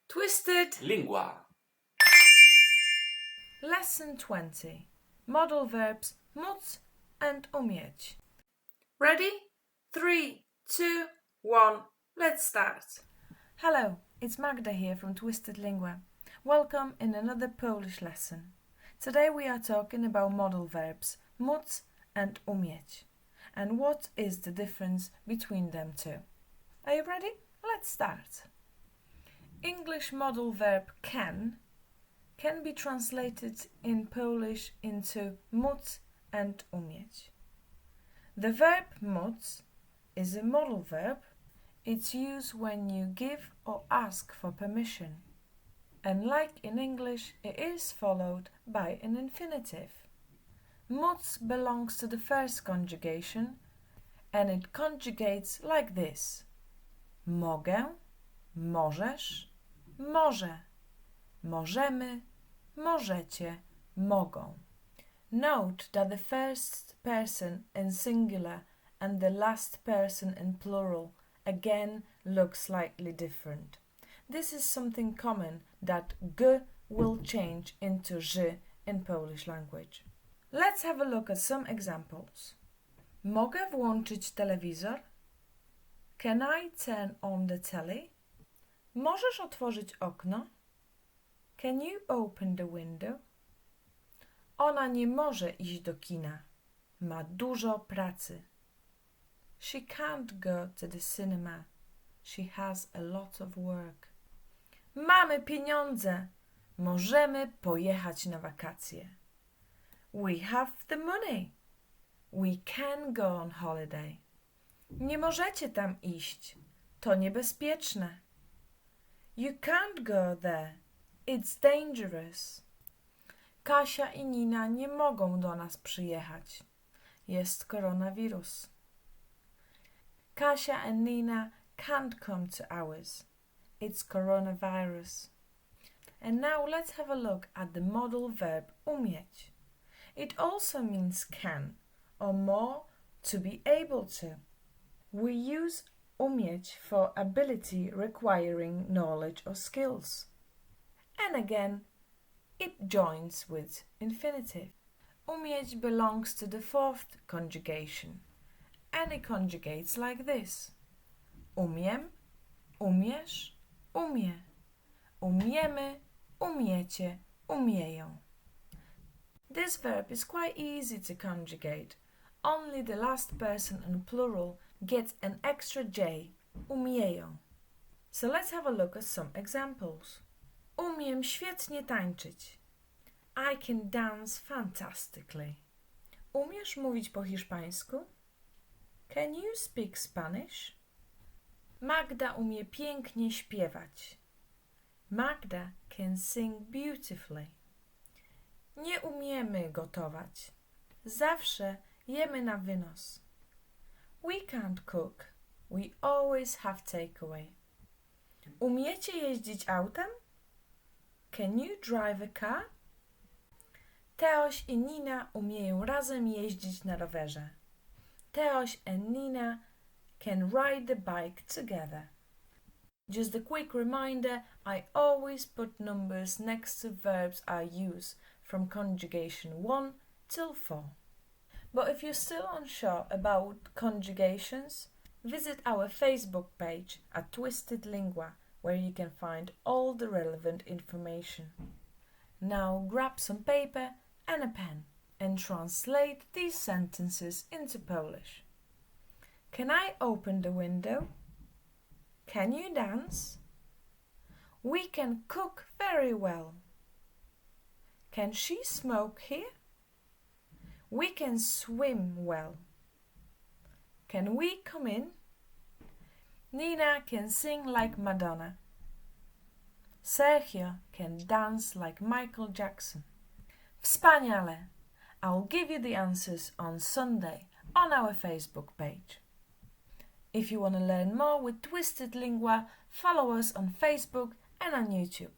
Twisted Lingua. Lesson 20. Modal verbs móc and umieć. Ready? 3, 2, 1, let's start. Hello, it's Magda here from Twisted Lingua. Welcome in another Polish lesson. Today we are talking about modal verbs móc and umieć. And what is the difference between them two? Are you ready? Let's start. English modal verb can be translated in Polish into móc and umieć. The verb móc is a modal verb. It's used when you give or ask for permission. And like in English, it is followed by an infinitive. Móc belongs to the first conjugation and it conjugates like this. Mogę, możesz, może, możemy, możecie, mogą. Note that the first person in singular and the last person in plural again look slightly different. This is something common that g will change into ż in Polish language. Let's have a look at some examples. Mogę włączyć telewizor? Can I turn on the telly? Możesz otworzyć okno? Can you open the window? Ona nie może iść do kina. Ma dużo pracy. She can't go to the cinema. She has a lot of work. Mamy pieniądze. Możemy pojechać na wakacje. We have the money. We can go on holiday. Nie możecie tam iść. To niebezpieczne. You can't go there. It's dangerous. Kasia i Nina nie mogą do nas przyjechać. Jest koronawirus. Kasia and Nina can't come to ours. It's coronavirus. And now let's have a look at the modal verb umieć. It also means can, or more, to be able to. We use umieć for ability requiring knowledge or skills. And again, it joins with infinitive. Umieć belongs to the fourth conjugation, and it conjugates like this. Umiem, umiesz, umie. Umiemy, umiecie, umieją. This verb is quite easy to conjugate. Only the last person in plural gets an extra J, umieją. So let's have a look at some examples. Umiem świetnie tańczyć. I can dance fantastically. Umiesz mówić po hiszpańsku? Can you speak Spanish? Magda umie pięknie śpiewać. Magda can sing beautifully. Nie umiemy gotować. Zawsze jemy na wynos. We can't cook. We always have takeaway. Umiecie jeździć autem? Can you drive a car? Teoś i Nina umieją razem jeździć na rowerze. Teoś and Nina can ride the bike together. Just a quick reminder, I always put numbers next to verbs I use from conjugation 1 till 4. But if you're still unsure about conjugations, visit our Facebook page at Twisted Lingua, where you can find all the relevant information. Now grab some paper and a pen and translate these sentences into Polish. Can I open the window? Can you dance? We can cook very well. Can she smoke here? We can swim well. Can we come in? Nina can sing like Madonna. Sergio can dance like Michael Jackson. Wspaniale! I'll give you the answers on Sunday on our Facebook page. If you want to learn more with Twisted Lingua, follow us on Facebook and on YouTube.